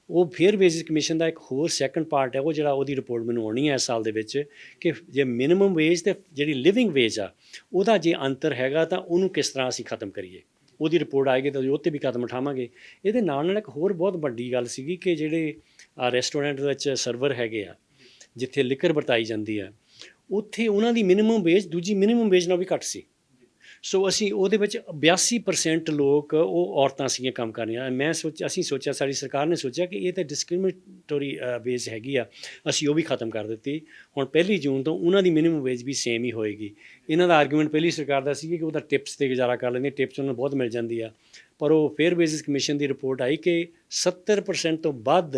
ਉਹ ਫੇਅਰ ਵੇਜਸ ਕਮਿਸ਼ਨ ਦਾ ਇੱਕ ਹੋਰ ਸੈਕੰਡ ਪਾਰਟ ਹੈ, ਉਹ ਜਿਹੜਾ ਉਹਦੀ ਰਿਪੋਰਟ ਮੈਨੂੰ ਆਉਣੀ ਹੈ ਇਸ ਸਾਲ ਦੇ ਵਿੱਚ, ਕਿ ਜੇ ਮਿਨੀਮਮ ਵੇਜ ਅਤੇ ਜਿਹੜੀ ਲਿਵਿੰਗ ਵੇਜ ਆ ਉਹਦਾ ਜੇ ਅੰਤਰ ਹੈਗਾ ਤਾਂ ਉਹਨੂੰ ਕਿਸ ਤਰ੍ਹਾਂ ਅਸੀਂ ਖਤਮ ਕਰੀਏ। ਉਹਦੀ ਰਿਪੋਰਟ ਆਏਗੀ ਤਾਂ ਉਹ 'ਤੇ ਵੀ ਕਦਮ ਉਠਾਵਾਂਗੇ। ਇਹਦੇ ਨਾਲ ਨਾਲ ਇੱਕ ਹੋਰ ਬਹੁਤ ਵੱਡੀ ਗੱਲ ਸੀਗੀ ਕਿ ਜਿਹੜੇ ਰੈਸਟੋਰੈਂਟ ਵਿੱਚ ਸਰਵਰ ਹੈਗੇ ਆ, ਜਿੱਥੇ ਲਿਕਰ ਵਰਤਾਈ ਜਾਂਦੀ ਆ, ਉੱਥੇ ਉਹਨਾਂ ਦੀ ਮਿਨੀਮਮ ਵੇਜ ਦੂਜੀ ਮਿਨੀਮਮ ਵੇਜ ਨਾਲ ਵੀ ਘੱਟ ਸੀ। ਸੋ ਅਸੀਂ ਉਹਦੇ ਵਿੱਚ 82% ਲੋਕ ਉਹ ਔਰਤਾਂ ਸੀਗੀਆਂ ਕੰਮ ਕਰ ਰਹੀਆਂ। ਅਸੀਂ ਸੋਚਿਆ, ਸਾਡੀ ਸਰਕਾਰ ਨੇ ਸੋਚਿਆ ਕਿ ਇਹ ਤਾਂ ਡਿਸਕ੍ਰਿਮੀਨੇਟਰੀ ਵੇਜ ਹੈਗੀ ਆ, ਅਸੀਂ ਉਹ ਵੀ ਖਤਮ ਕਰ ਦਿੱਤੀ। ਹੁਣ 1 ਜੂਨ ਤੋਂ ਉਹਨਾਂ ਦੀ ਮਿਨੀਮਮ ਵੇਜ ਵੀ ਸੇਮ ਹੀ ਹੋਏਗੀ। ਇਹਨਾਂ ਦਾ ਆਰਗੂਮੈਂਟ ਪਹਿਲੀ ਸਰਕਾਰ ਦਾ ਸੀ ਕਿ ਉਹਦਾ ਟਿਪਸ 'ਤੇ ਗੁਜ਼ਾਰਾ ਕਰ ਲੈਂਦੇ, ਟਿਪਸ ਉਹਨਾਂ ਨੂੰ ਬਹੁਤ ਮਿਲ ਜਾਂਦੀ ਆ। ਪਰ ਉਹ ਫੇਅਰ ਵੇਜਸ ਕਮਿਸ਼ਨ ਦੀ ਰਿਪੋਰਟ ਆਈ ਕਿ 70% ਤੋਂ ਵੱਧ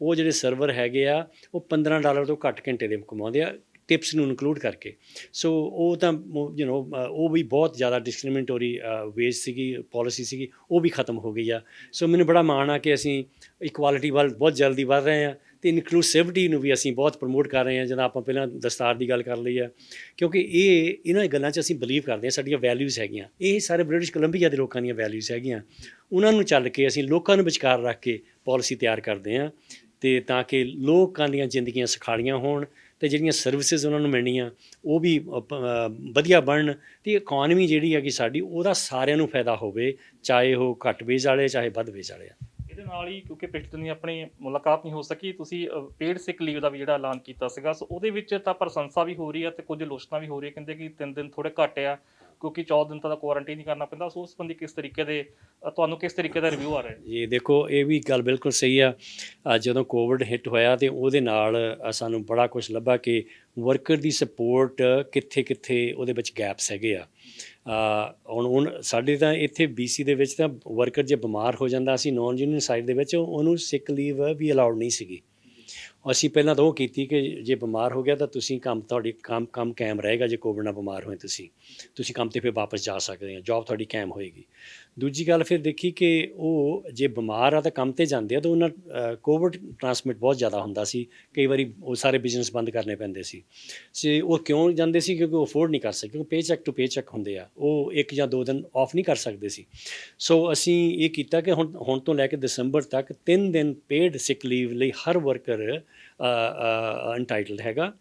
ਉਹ ਜਿਹੜੇ ਸਰਵਰ ਹੈਗੇ ਆ ਉਹ $15 ਤੋਂ ਘੱਟ ਘੰਟੇ ਦੇ ਕਮਾਉਂਦੇ ਆ, ਟਿਪਸ ਨੂੰ ਇਨਕਲੂਡ ਕਰਕੇ। ਸੋ ਉਹ ਤਾਂ ਉਹ ਵੀ ਬਹੁਤ ਜ਼ਿਆਦਾ ਡਿਸਕ੍ਰਿਮੀਨੇਟਰੀ ਵੇਜ ਸੀਗੀ, ਪੋਲਿਸੀ ਸੀਗੀ, ਉਹ ਵੀ ਖਤਮ ਹੋ ਗਈ ਆ। ਸੋ ਮੈਨੂੰ ਬੜਾ ਮਾਣ ਆ ਕਿ ਅਸੀਂ ਇਕੁਆਲਿਟੀ ਵੱਲ ਬਹੁਤ ਜਲਦੀ ਵੱਧ ਰਹੇ ਹਾਂ ਅਤੇ ਇਨਕਲੂਸਿਵਿਟੀ ਨੂੰ ਵੀ ਅਸੀਂ ਬਹੁਤ ਪ੍ਰਮੋਟ ਕਰ ਰਹੇ ਹਾਂ। ਜਦੋਂ ਆਪਾਂ ਪਹਿਲਾਂ ਦਸਤਾਰ ਦੀ ਗੱਲ ਕਰ ਲਈ ਆ, ਕਿਉਂਕਿ ਇਹਨਾਂ ਗੱਲਾਂ 'ਚ ਅਸੀਂ ਬਿਲੀਵ ਕਰਦੇ ਹਾਂ, ਸਾਡੀਆਂ ਵੈਲਿਊਜ਼ ਹੈਗੀਆਂ। ਇਹ ਸਾਰੇ ਬ੍ਰਿਟਿਸ਼ ਕੋਲੰਬੀਆ ਦੇ ਲੋਕਾਂ ਦੀਆਂ ਵੈਲਿਊਜ਼ ਹੈਗੀਆਂ। ਉਹਨਾਂ ਨੂੰ ਚੱਲ ਕੇ ਅਸੀਂ ਲੋਕਾਂ ਨੂੰ ਵਿਚਕਾਰ ਰੱਖ ਕੇ ਪਾਲਿਸੀ ਤਿਆਰ ਕਰਦੇ ਹਾਂ, ਅਤੇ ਤਾਂ ਕਿ ਲੋਕਾਂ ਦੀਆਂ ਜ਼ਿੰਦਗੀਆਂ ਸੁਖਾਲੀਆਂ ਹੋਣ ਅਤੇ ਜਿਹੜੀਆਂ ਸਰਵਿਸਿਜ਼ ਉਹਨਾਂ ਨੂੰ ਮਿਲਣੀਆਂ ਉਹ ਵੀ ਵਧੀਆ ਬਣਨ, ਅਤੇ ਇਕੋਨਮੀ ਜਿਹੜੀ ਹੈਗੀ ਸਾਡੀ ਉਹਦਾ ਸਾਰਿਆਂ ਨੂੰ ਫਾਇਦਾ ਹੋਵੇ, ਚਾਹੇ ਉਹ ਘੱਟ ਵੇਜ ਵਾਲੇ ਚਾਹੇ ਵੱਧ ਵੇਜ ਵਾਲੇ ਆ। ਇਹਦੇ ਨਾਲ ਹੀ ਕਿਉਂਕਿ ਪਿਛਲੇ ਦਿਨੀ ਆਪਣੀ ਮੁਲਾਕਾਤ ਨਹੀਂ ਹੋ ਸਕੀ, ਤੁਸੀਂ ਪੇਡ ਸਿਕ ਲੀਵ ਦਾ ਵੀ ਜਿਹੜਾ ਐਲਾਨ ਕੀਤਾ ਸੀਗਾ, ਸੋ ਉਹਦੇ ਵਿੱਚ ਤਾਂ ਪ੍ਰਸ਼ੰਸਾ ਵੀ ਹੋ ਰਹੀ ਹੈ ਅਤੇ ਕੁਝ ਆਲੋਚਨਾ ਵੀ ਹੋ ਰਹੀ ਹੈ। ਕਹਿੰਦੇ ਕਿ 3 ਦਿਨ ਥੋੜ੍ਹੇ ਘੱਟ ਆ, ਕਿਉਂਕਿ 14 ਦਿਨ ਤਾਂ ਕੁਆਰੰਟਾਈਨ ਹੀ ਕਰਨਾ ਪੈਂਦਾ। ਸੋ ਉਸ ਸੰਬੰਧੀ ਕਿਸ ਤਰੀਕੇ ਦੇ ਤੁਹਾਨੂੰ ਕਿਸ ਤਰੀਕੇ ਦਾ ਰਿਵਿਊ ਆ ਰਿਹਾ? ਜੀ ਦੇਖੋ, ਇਹ ਵੀ ਗੱਲ ਬਿਲਕੁਲ ਸਹੀ ਆ। ਜਦੋਂ ਕੋਵਿਡ ਹਿੱਟ ਹੋਇਆ ਤੇ ਉਹਦੇ ਨਾਲ ਸਾਨੂੰ ਬੜਾ ਕੁਝ ਲੱਭਾ ਕਿ ਵਰਕਰ ਦੀ ਸਪੋਰਟ ਕਿੱਥੇ ਕਿੱਥੇ ਉਹਦੇ ਵਿੱਚ ਗੈਪਸ ਹੈਗੇ ਆ। ਹੁਣ ਸਾਡੇ ਤਾਂ ਇੱਥੇ BC ਦੇ ਵਿੱਚ ਤਾਂ ਵਰਕਰ ਜੇ ਬਿਮਾਰ ਹੋ ਜਾਂਦਾ, ਅਸੀਂ ਨੌਨ ਯੂਨੀਅਨ ਸਾਈਡ ਦੇ ਵਿੱਚ ਉਹਨੂੰ ਸਿਕ ਲੀਵ ਵੀ ਅਲਾਉਡ ਨਹੀਂ ਸੀਗੀ। ਅਸੀਂ ਪਹਿਲਾਂ ਤਾਂ ਉਹ ਕੀਤੀ ਕਿ ਜੇ ਬਿਮਾਰ ਹੋ ਗਿਆ ਤਾਂ ਤੁਸੀਂ ਤੁਹਾਡੀ ਕੰਮ ਕਾਇਮ ਰਹੇਗਾ। ਜੇ ਕੋਵਿਡ ਨਾਲ ਬਿਮਾਰ ਹੋਏ ਤੁਸੀਂ ਕੰਮ ਤੇ ਫਿਰ ਵਾਪਸ ਜਾ ਸਕਦੇ ਆ, ਜੌਬ ਤੁਹਾਡੀ ਕਾਇਮ ਹੋਏਗੀ। ਦੂਜੀ ਗੱਲ ਫਿਰ ਦੇਖੀ ਕਿ ਉਹ ਜੇ ਬਿਮਾਰ ਆ ਤਾਂ ਕੰਮ ਤੇ ਜਾਂਦੇ ਆ ਤਾਂ ਉਹਨਾਂ ਕੋਵਿਡ ਟਰਾਂਸਮਿਟ ਬਹੁਤ ਜ਼ਿਆਦਾ ਹੁੰਦਾ ਸੀ। ਕਈ ਵਾਰੀ ਉਹ ਸਾਰੇ ਬਿਜ਼ਨਸ ਬੰਦ ਕਰਨੇ ਪੈਂਦੇ ਸੀ। ਉਹ ਕਿਉਂ ਜਾਂਦੇ ਸੀ? ਕਿਉਂਕਿ ਉਹ ਅਫੋਰਡ ਨਹੀਂ ਕਰ ਸਕਦੇ, ਕਿਉਂਕਿ ਪੇਚੈਕ ਟੂ ਪੇਚੈਕ ਹੁੰਦੇ ਆ, ਉਹ 1 ਜਾਂ 2 ਦਿਨ ਆਫ ਨਹੀਂ ਕਰ ਸਕਦੇ ਸੀ। ਸੋ ਅਸੀਂ ਇਹ ਕੀਤਾ ਕਿ ਹੁਣ ਤੋਂ ਲੈ ਕੇ ਦਸੰਬਰ ਤੱਕ 3 ਦਿਨ ਪੇਡ ਸਿਕ ਲੀਵ ਲਈ ਹਰ ਵਰਕਰ ਅਨਟਾਈਟਲਡ ਹੈਗਾ।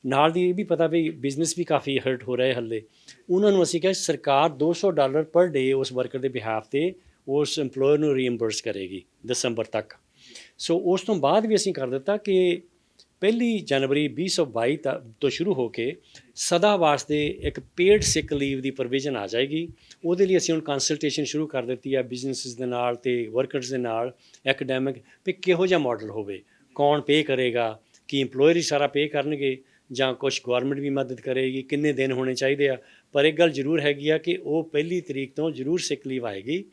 ਨਾਲ ਦੀ ਇਹ ਵੀ ਪਤਾ ਵੀ ਬਿਜ਼ਨਸ ਵੀ ਕਾਫੀ ਹਰਟ ਹੋ ਰਹੇ ਹੱਲੇ। ਉਹਨਾਂ ਨੂੰ ਅਸੀਂ ਕਿਹਾ ਸਰਕਾਰ $200 ਪਰ ਡੇ ਉਸ ਵਰਕਰ ਦੇ ਬਿਹਾਫ 'ਤੇ ਉਸ ਇੰਪਲੋਇਰ ਨੂੰ ਰੀਇੰਬਰਸ ਕਰੇਗੀ ਦਸੰਬਰ ਤੱਕ। ਸੋ ਉਸ ਤੋਂ ਬਾਅਦ ਵੀ ਅਸੀਂ ਕਰ ਦਿੱਤਾ ਕਿ 1 ਜਨਵਰੀ 2022 ਤੋਂ ਸ਼ੁਰੂ ਹੋ ਕੇ ਸਦਾ ਵਾਸਤੇ ਇੱਕ ਪੇਡ ਸਿਕ ਲੀਵ ਦੀ ਪ੍ਰੋਵੀਜ਼ਨ ਆ ਜਾਏਗੀ। ਉਹਦੇ ਲਈ ਅਸੀਂ ਹੁਣ ਕੰਸਲਟੇਸ਼ਨ ਸ਼ੁਰੂ ਕਰ ਦਿੱਤੀ ਹੈ ਬਿਜ਼ਨਸਿਸ ਦੇ ਨਾਲ ਅਤੇ ਵਰਕਰਸ ਦੇ ਨਾਲ, ਐਕੈਡੈਮਿਕ, ਵੀ ਕਿਹੋ ਜਿਹਾ ਮਾਡਲ ਹੋਵੇ, ਕੌਣ ਪੇ ਕਰੇਗਾ, ਕਿ ਇੰਪਲੋਇਰ ਹੀ ਸਾਰਾ ਪੇ ਕਰਨਗੇ ਜਾਂ ਕੁਛ ਗੌਰਮੈਂਟ ਵੀ ਮਦਦ ਕਰੇਗੀ, ਕਿੰਨੇ ਦਿਨ ਹੋਣੇ ਚਾਹੀਦੇ ਆ। ਪਰ ਇੱਕ ਗੱਲ ਜ਼ਰੂਰ ਹੈਗੀ ਆ ਕਿ ਉਹ 1 ਤਰੀਕ ਤੋਂ ਜ਼ਰੂਰ ਸਿਕ ਲੀਵ ਆਏਗੀ,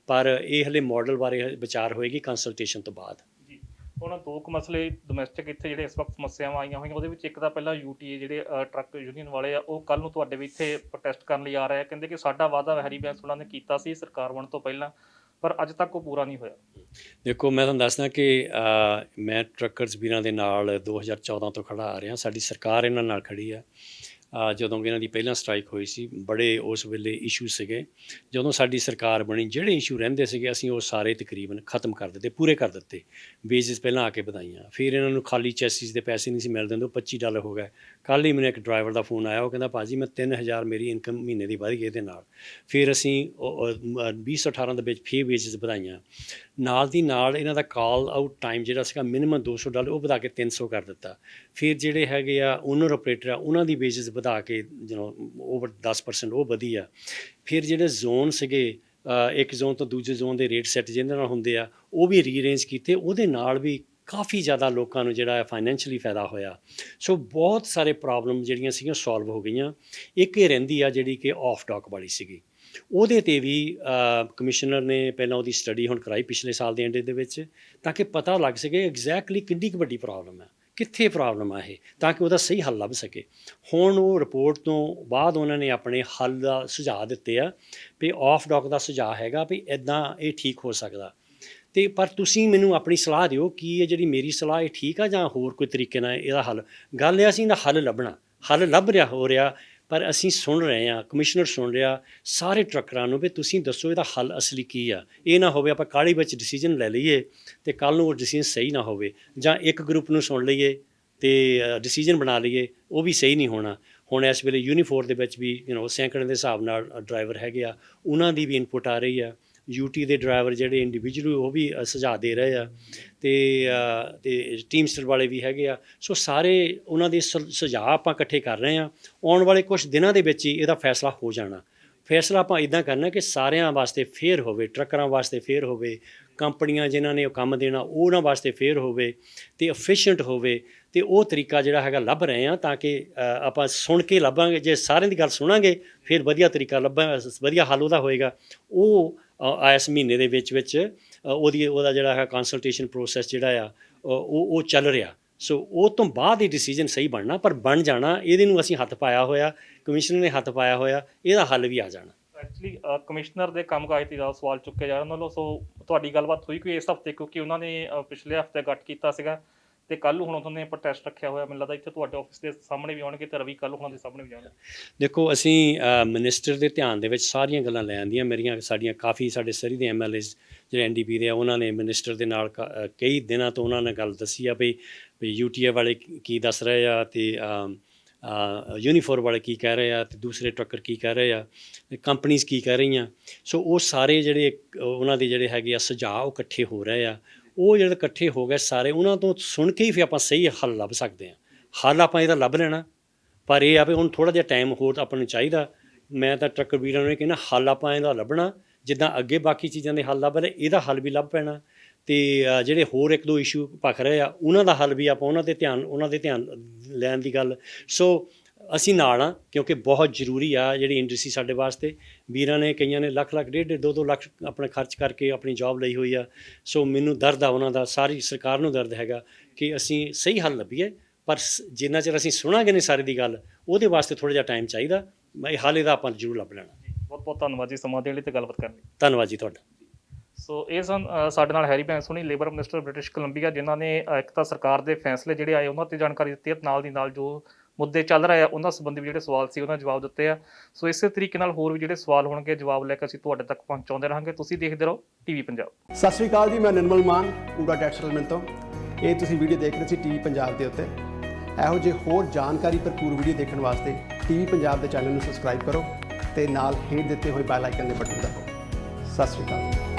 ਪਰ ਇਹ ਹਲੇ ਮਾਡਲ ਬਾਰੇ ਵਿਚਾਰ ਹੋਏਗੀ ਕੰਸਲਟੇਸ਼ਨ ਤੋਂ ਬਾਅਦ। ਜੀ, ਹੁਣ 2 ਮਸਲੇ ਡੋਮੈਸਟਿਕ ਇੱਥੇ ਜਿਹੜੇ ਇਸ ਵਕਤ ਸਮੱਸਿਆਵਾਂ ਆਈਆਂ ਹੋਈਆਂ, ਉਹਦੇ ਵਿੱਚ ਇੱਕ ਤਾਂ ਪਹਿਲਾਂ UTA ਜਿਹੜੇ ਟਰੱਕ ਯੂਨੀਅਨ ਵਾਲੇ ਆ, ਉਹ ਕੱਲ੍ਹ ਨੂੰ ਤੁਹਾਡੇ ਵੀ ਇੱਥੇ ਪ੍ਰੋਟੈਸਟ ਕਰਨ ਲਈ ਆ ਰਹੇ ਆ। ਕਹਿੰਦੇ ਕਿ ਸਾਡਾ ਵਾਅਦਾ ਹਰੀਵੰਸ਼ ਉਹਨਾਂ ਨੇ ਕੀਤਾ ਸੀ ਸਰਕਾਰ ਬਣਨ ਤੋਂ ਪਹਿਲਾਂ, ਪਰ ਅੱਜ ਤੱਕ ਉਹ ਪੂਰਾ ਨਹੀਂ ਹੋਇਆ। ਦੇਖੋ, ਮੈਂ ਤੁਹਾਨੂੰ ਦੱਸਦਾ ਕਿ ਮੈਂ ਟਰੱਕਰਸ ਵੀਰਾਂ ਦੇ ਨਾਲ 2014 ਤੋਂ ਖੜਾ ਆ ਰਿਹਾ। ਸਾਡੀ ਸਰਕਾਰ ਇਹਨਾਂ ਨਾਲ ਖੜੀ ਆ। ਜਦੋਂ ਕਿ ਇਹਨਾਂ ਦੀ ਪਹਿਲਾਂ ਸਟ੍ਰਾਈਕ ਹੋਈ ਸੀ, ਬੜੇ ਉਸ ਵੇਲੇ ਇਸ਼ੂ ਸੀਗੇ। ਜਦੋਂ ਸਾਡੀ ਸਰਕਾਰ ਬਣੀ, ਜਿਹੜੇ ਇਸ਼ੂ ਰਹਿੰਦੇ ਸੀਗੇ ਅਸੀਂ ਉਹ ਸਾਰੇ ਤਕਰੀਬਨ ਖਤਮ ਕਰ ਦਿੱਤੇ, ਪੂਰੇ ਕਰ ਦਿੱਤੇ। ਵੇਜਸ ਪਹਿਲਾਂ ਆ ਕੇ ਵਧਾਈਆਂ, ਫਿਰ ਇਹਨਾਂ ਨੂੰ ਖਾਲੀ ਚੈਸਿਸ ਦੇ ਪੈਸੇ ਨਹੀਂ ਸੀ ਮਿਲਦੇ, ਉਹ $25 ਹੋ ਗਏ। ਕੱਲ੍ਹ ਹੀ ਮੈਨੂੰ ਇੱਕ ਡਰਾਈਵਰ ਦਾ ਫੋਨ ਆਇਆ, ਉਹ ਕਹਿੰਦਾ ਭਾਜੀ ਮੈਂ 3000 ਮੇਰੀ ਇਨਕਮ ਮਹੀਨੇ ਦੀ ਵਧ ਗਈ ਇਹਦੇ ਨਾਲ। ਫਿਰ ਅਸੀਂ 2018 ਦੇ ਵਿੱਚ ਫਿਰ ਵੇਜਸ ਵਧਾਈਆਂ। ਨਾਲ ਦੀ ਨਾਲ ਇਹਨਾਂ ਦਾ ਕਾਲ ਆਊਟ ਟਾਈਮ ਜਿਹੜਾ ਸੀਗਾ ਮਿਨੀਮਮ $200 ਉਹ ਵਧਾ ਕੇ 300 ਕਰ ਦਿੱਤਾ। ਫਿਰ ਜਿਹੜੇ ਹੈਗੇ ਆ ਓਨਰ ਆਪਰੇਟਰ ਆ, ਉਹਨਾਂ ਦੀ ਵੇਜਸ ਵਧਾ ਕੇ ਓਵਰ 10% ਉਹ ਵਧੀ ਆ। ਫਿਰ ਜਿਹੜੇ ਜ਼ੋਨ ਸੀਗੇ, ਇੱਕ ਜ਼ੋਨ ਤੋਂ ਦੂਜੇ ਜ਼ੋਨ ਦੇ ਰੇਟ ਸੈੱਟ ਜਿਹਦੇ ਨਾਲ ਹੁੰਦੇ ਆ, ਉਹ ਵੀ ਰੀਅਰੇਂਜ ਕੀਤੇ। ਉਹਦੇ ਨਾਲ ਵੀ ਕਾਫੀ ਜ਼ਿਆਦਾ ਲੋਕਾਂ ਨੂੰ ਜਿਹੜਾ ਹੈ ਫਾਈਨੈਂਸ਼ੀਅਲੀ ਫਾਇਦਾ ਹੋਇਆ। ਸੋ ਬਹੁਤ ਸਾਰੇ ਪ੍ਰੋਬਲਮ ਜਿਹੜੀਆਂ ਸੀਗੀਆਂ ਸੋਲਵ ਹੋ ਗਈਆਂ। ਇੱਕ ਇਹ ਰਹਿੰਦੀ ਆ ਜਿਹੜੀ ਕਿ ਆਫ ਡਾਕ ਵਾਲੀ ਸੀਗੀ, ਉਹਦੇ 'ਤੇ ਵੀ ਕਮਿਸ਼ਨਰ ਨੇ ਪਹਿਲਾਂ ਉਹਦੀ ਸਟੱਡੀ ਹੁਣ ਕਰਾਈ ਪਿਛਲੇ ਸਾਲ ਦੇ ਐਂਡ ਦੇ ਵਿੱਚ, ਤਾਂ ਕਿ ਪਤਾ ਲੱਗ ਸਕੇ ਐਗਜ਼ੈਕਟਲੀ ਕਿੰਨੀ ਕੁ ਵੱਡੀ ਪ੍ਰੋਬਲਮ ਹੈ, ਕਿੱਥੇ ਪ੍ਰੋਬਲਮ ਆ ਇਹ, ਤਾਂ ਕਿ ਉਹਦਾ ਸਹੀ ਹੱਲ ਲੱਭ ਸਕੇ। ਹੁਣ ਉਹ ਰਿਪੋਰਟ ਤੋਂ ਬਾਅਦ ਉਹਨਾਂ ਨੇ ਆਪਣੇ ਹੱਲ ਦਾ ਸੁਝਾਅ ਦਿੱਤੇ ਆ ਵੀ ਆਫ ਡਾਕ ਦਾ ਸੁਝਾਅ ਹੈਗਾ ਵੀ ਇੱਦਾਂ ਇਹ ਠੀਕ ਹੋ ਸਕਦਾ। ਅਤੇ ਪਰ ਤੁਸੀਂ ਮੈਨੂੰ ਆਪਣੀ ਸਲਾਹ ਦਿਓ ਕਿ ਇਹ ਜਿਹੜੀ ਮੇਰੀ ਸਲਾਹ ਇਹ ਠੀਕ ਆ ਜਾਂ ਹੋਰ ਕੋਈ ਤਰੀਕੇ ਨਾਲ ਇਹਦਾ ਹੱਲ। ਗੱਲ ਇਹ ਅਸੀਂ ਇਹਦਾ ਹੱਲ ਲੱਭਣਾ, ਹੱਲ ਲੱਭ ਰਿਹਾ ਹੋ ਰਿਹਾ, ਪਰ ਅਸੀਂ ਸੁਣ ਰਹੇ ਹਾਂ, ਕਮਿਸ਼ਨਰ ਸੁਣ ਰਿਹਾ ਸਾਰੇ ਟਰੱਕਰਾਂ ਨੂੰ ਵੀ ਤੁਸੀਂ ਦੱਸੋ ਇਹਦਾ ਹੱਲ ਅਸਲੀ ਕੀ ਆ। ਇਹ ਨਾ ਹੋਵੇ ਆਪਾਂ ਕਾਹਲੀ ਵਿੱਚ ਡਿਸੀਜਨ ਲੈ ਲਈਏ ਅਤੇ ਕੱਲ੍ਹ ਨੂੰ ਉਹ ਡਿਸੀਜਨ ਸਹੀ ਨਾ ਹੋਵੇ, ਜਾਂ ਇੱਕ ਗਰੁੱਪ ਨੂੰ ਸੁਣ ਲਈਏ ਅਤੇ ਡਿਸੀਜਨ ਬਣਾ ਲਈਏ, ਉਹ ਵੀ ਸਹੀ ਨਹੀਂ ਹੋਣਾ। ਹੁਣ ਇਸ ਵੇਲੇ ਯੂਨੀਫੋਰ ਦੇ ਵਿੱਚ ਵੀ ਸੈਂਕੜੇ ਦੇ ਹਿਸਾਬ ਨਾਲ ਡਰਾਈਵਰ ਹੈਗੇ ਆ, ਉਹਨਾਂ ਦੀ ਵੀ ਇਨਪੁਟ ਆ ਰਹੀ ਆ। UT ਦੇ ਡਰਾਈਵਰ ਜਿਹੜੇ ਇੰਡੀਵਿਜੂਅਲ ਉਹ ਵੀ ਸੁਝਾਅ ਦੇ ਰਹੇ ਆ, ਅਤੇ ਟੀਮਸਟਰ ਵਾਲੇ ਵੀ ਹੈਗੇ ਆ। ਸੋ ਸਾਰੇ ਉਹਨਾਂ ਦੇ ਸੁਝਾਅ ਆਪਾਂ ਇਕੱਠੇ ਕਰ ਰਹੇ ਹਾਂ। ਆਉਣ ਵਾਲੇ ਕੁਝ ਦਿਨਾਂ ਦੇ ਵਿੱਚ ਹੀ ਇਹਦਾ ਫੈਸਲਾ ਹੋ ਜਾਣਾ। ਫੈਸਲਾ ਆਪਾਂ ਇੱਦਾਂ ਕਰਨਾ ਕਿ ਸਾਰਿਆਂ ਵਾਸਤੇ ਫੇਅਰ ਹੋਵੇ, ਟਰੱਕਰਾਂ ਵਾਸਤੇ ਫੇਅਰ ਹੋਵੇ, ਕੰਪਨੀਆਂ ਜਿਨ੍ਹਾਂ ਨੇ ਉਹ ਕੰਮ ਦੇਣਾ ਉਹਨਾਂ ਵਾਸਤੇ ਫੇਅਰ ਹੋਵੇ ਅਤੇ ਐਫੀਸ਼ੀਐਂਟ ਹੋਵੇ। ਅਤੇ ਉਹ ਤਰੀਕਾ ਜਿਹੜਾ ਹੈਗਾ ਲੱਭ ਰਹੇ ਹਾਂ, ਤਾਂ ਕਿ ਆਪਾਂ ਸੁਣ ਕੇ ਲੱਭਾਂਗੇ। ਜੇ ਸਾਰਿਆਂ ਦੀ ਗੱਲ ਸੁਣਾਂਗੇ ਫਿਰ ਵਧੀਆ ਤਰੀਕਾ ਵਧੀਆ ਹੱਲ ਉਹਦਾ ਹੋਏਗਾ। ਉਹ ਇਸ ਮਹੀਨੇ ਦੇ ਵਿੱਚ ਉਹਦਾ ਜਿਹੜਾ ਹੈ ਕੰਸਲਟੇਸ਼ਨ ਪ੍ਰੋਸੈਸ ਜਿਹੜਾ ਆ ਉਹ ਚੱਲ ਰਿਹਾ। ਸੋ ਉਹ ਤੋਂ ਬਾਅਦ ਹੀ ਡਿਸੀਜਨ ਸਹੀ ਬਣਨਾ, ਪਰ ਬਣ ਜਾਣਾ। ਇਹਦੇ ਨੂੰ ਅਸੀਂ ਹੱਥ ਪਾਇਆ ਹੋਇਆ, ਕਮਿਸ਼ਨਰ ਨੇ ਹੱਥ ਪਾਇਆ ਹੋਇਆ, ਇਹਦਾ ਹੱਲ ਵੀ ਆ ਜਾਣਾ। ਐਕਚੁਅਲੀ ਕਮਿਸ਼ਨਰ ਦੇ ਕੰਮਕਾਜ 'ਤੇ ਜ਼ਿਆਦਾ ਸਵਾਲ ਚੁੱਕੇ ਜਾ ਰਹੇ ਉਹਨਾਂ ਵੱਲੋਂ। ਸੋ ਤੁਹਾਡੀ ਗੱਲਬਾਤ ਹੋਈ ਕੋਈ ਇਸ ਹਫ਼ਤੇ, ਕਿਉਂਕਿ ਉਹਨਾਂ ਨੇ ਪਿਛਲੇ ਹਫ਼ਤੇ ਗੱਠ ਕੀਤਾ ਸੀਗਾ ਅਤੇ ਕੱਲ੍ਹ ਨੂੰ ਹੁਣ ਉਹਨਾਂ ਨੇ ਪ੍ਰੋਟੈਸਟ ਰੱਖਿਆ ਹੋਇਆ। ਮੈਨੂੰ ਲੱਗਦਾ ਇੱਥੇ ਤੁਹਾਡੇ ਆਫਿਸ ਦੇ ਸਾਹਮਣੇ ਵੀ ਆਉਣਗੇ ਅਤੇ ਰਵੀ ਕੱਲ੍ਹ ਉਹਨਾਂ ਦੇ ਸਾਹਮਣੇ ਵੀ ਜਾਣਗੇ। ਦੇਖੋ, ਅਸੀਂ ਮਿਨਿਸਟਰ ਦੇ ਧਿਆਨ ਦੇ ਵਿੱਚ ਸਾਰੀਆਂ ਗੱਲਾਂ ਲੈ ਆਂਦੀਆਂ। ਸਾਡੀਆਂ ਕਾਫੀ ਸਾਡੇ ਸਰੀ ਦੇ MLAs ਜਿਹੜੇ NDP ਦੇ ਆ, ਉਹਨਾਂ ਨੇ ਮਿਨਿਸਟਰ ਦੇ ਨਾਲ ਕਈ ਦਿਨਾਂ ਤੋਂ ਉਹਨਾਂ ਨੇ ਗੱਲ ਦੱਸੀ ਆ ਵੀ UTA ਵਾਲੇ ਕੀ ਦੱਸ ਰਹੇ ਆ, ਅਤੇ ਯੂਨੀਫੋਰ ਵਾਲੇ ਕੀ ਕਹਿ ਰਹੇ ਆ, ਅਤੇ ਦੂਸਰੇ ਟਰੱਕਰ ਕੀ ਕਹਿ ਰਹੇ ਆ, ਕੰਪਨੀਜ਼ ਕੀ ਕਹਿ ਰਹੀਆਂ। ਸੋ ਉਹ ਸਾਰੇ ਜਿਹੜੇ ਉਹਨਾਂ ਦੇ ਜਿਹੜੇ ਹੈਗੇ ਆ ਸੁਝਾਅ ਉਹ ਇਕੱਠੇ ਹੋ ਰਹੇ ਆ। ਉਹ ਜਿਹੜੇ ਇਕੱਠੇ ਹੋ ਗਏ ਸਾਰੇ, ਉਹਨਾਂ ਤੋਂ ਸੁਣ ਕੇ ਹੀ ਫਿਰ ਆਪਾਂ ਸਹੀ ਹੱਲ ਲੱਭ ਸਕਦੇ ਹਾਂ। ਹੱਲ ਆਪਾਂ ਇਹਦਾ ਲੱਭ ਲੈਣਾ, ਪਰ ਇਹ ਆ ਵੀ ਹੁਣ ਥੋੜ੍ਹਾ ਜਿਹਾ ਟਾਈਮ ਹੋਰ ਆਪਾਂ ਨੂੰ ਚਾਹੀਦਾ ਮੈਂ ਤਾਂ ਟਰੱਕ ਵੀਰਾਂ ਨੂੰ ਇਹ ਕਹਿੰਦਾ ਹੱਲ ਆਪਾਂ ਇਹਦਾ ਲੱਭਣਾ, ਜਿੱਦਾਂ ਅੱਗੇ ਬਾਕੀ ਚੀਜ਼ਾਂ ਦੇ ਹੱਲ ਲੱਭ ਰਹੇ ਇਹਦਾ ਹੱਲ ਵੀ ਲੱਭ ਪੈਣਾ। ਅਤੇ ਜਿਹੜੇ ਹੋਰ ਇੱਕ ਦੋ ਇਸ਼ੂ ਭਖ ਰਹੇ ਆ ਉਹਨਾਂ ਦਾ ਹੱਲ ਵੀ ਆਪਾਂ ਉਹਨਾਂ ਦੇ ਧਿਆਨ ਲੈਣ ਦੀ ਗੱਲ। ਸੋ ਅਸੀਂ ਨਾਲ ਹਾਂ, ਕਿਉਂਕਿ ਬਹੁਤ ਜ਼ਰੂਰੀ ਆ ਜਿਹੜੀ ਇੰਡਸਟਰੀ ਸਾਡੇ ਵਾਸਤੇ। ਵੀਰਾਂ ਨੇ ਕਈਆਂ ਨੇ ਲੱਖ 1.5 2 ਲੱਖ ਆਪਣਾ ਖਰਚ ਕਰਕੇ ਆਪਣੀ ਜੌਬ ਲਈ ਹੋਈ ਆ। ਸੋ ਮੈਨੂੰ ਦਰਦ ਆ ਉਹਨਾਂ ਦਾ, ਸਾਰੀ ਸਰਕਾਰ ਨੂੰ ਦਰਦ ਹੈਗਾ ਕਿ ਅਸੀਂ ਸਹੀ ਹੱਲ ਲੱਭੀਏ, ਪਰ ਜਿੰਨਾ ਚਿਰ ਅਸੀਂ ਸੁਣਾਂਗੇ ਨਹੀਂ ਸਾਰੀ ਦੀ ਗੱਲ, ਉਹਦੇ ਵਾਸਤੇ ਥੋੜ੍ਹਾ ਜਿਹਾ ਟਾਈਮ ਚਾਹੀਦਾ। ਇਹ ਹੱਲ ਇਹਦਾ ਆਪਾਂ ਜ਼ਰੂਰ ਲੱਭ ਲੈਣਾ। ਬਹੁਤ ਬਹੁਤ ਧੰਨਵਾਦ ਜੀ ਸਮਾਂ ਦੇਣ ਲਈ ਤੇ ਗੱਲਬਾਤ ਕਰਨ ਲਈ। ਧੰਨਵਾਦ ਜੀ ਤੁਹਾਡਾ। ਸੋ ਇਹ ਸਨ ਸਾਡੇ ਨਾਲ ਹੈਰੀ ਬੈਂਸੋਨੀ, ਲੇਬਰ ਮਿਨਿਸਟਰ ਬ੍ਰਿਟਿਸ਼ ਕੋਲੰਬੀਆ, ਜਿਨ੍ਹਾਂ ਨੇ ਇੱਕ ਤਾਂ ਸਰਕਾਰ ਦੇ ਫੈਸਲੇ ਜਿਹੜੇ ਆਏ ਉਹਨਾਂ 'ਤੇ ਜਾਣਕਾਰੀ ਦਿੱਤੀ ਹੈ, ਨਾਲ ਦੀ ਨਾਲ ਜੋ ਮੁੱਦੇ ਚੱਲ ਰਹੇ ਆ ਉਹਨਾਂ ਸੰਬੰਧੀ ਵੀ ਜਿਹੜੇ ਸਵਾਲ ਸੀ ਉਹਨਾਂ ਦੇ ਜਵਾਬ ਦਿੱਤੇ ਆ। ਸੋ ਇਸੇ ਤਰੀਕੇ ਨਾਲ ਹੋਰ ਵੀ ਜਿਹੜੇ ਸਵਾਲ ਹੋਣਗੇ ਜਵਾਬ ਲੈ ਕੇ ਅਸੀਂ ਤੁਹਾਡੇ ਤੱਕ ਪਹੁੰਚਾਉਂਦੇ ਰਹਾਂਗੇ। ਤੁਸੀਂ ਦੇਖਦੇ ਰਹੋ ਟੀਵੀ ਪੰਜਾਬ। ਸਤਿ ਸ਼੍ਰੀ ਅਕਾਲ ਜੀ, ਮੈਂ ਨਿਰਮਲ ਮਾਨ, ਕੂੜਾ ਟੈਕਸ ਸੈਟਲਮੈਂਟ ਤੋਂ। ਇਹ ਤੁਸੀਂ ਵੀਡੀਓ ਦੇਖ ਰਹੇ ਸੀ ਟੀਵੀ ਪੰਜਾਬ ਦੇ ਉੱਤੇ। ਇਹੋ ਜਿਹੇ ਹੋਰ ਜਾਣਕਾਰੀ ਭਰਪੂਰ ਵੀਡੀਓ ਦੇਖਣ ਵਾਸਤੇ ਟੀਵੀ ਪੰਜਾਬ ਦੇ ਚੈਨਲ ਨੂੰ ਸਬਸਕ੍ਰਾਈਬ ਕਰੋ ਤੇ ਨਾਲ ਹੇਠ ਦਿੱਤੇ ਹੋਏ ਬੈਲ ਆਈਕਨ ਦੇ ਬਟਨ ਦਬਾਓ। ਸਤਿ ਸ਼੍ਰੀ ਅਕਾਲ।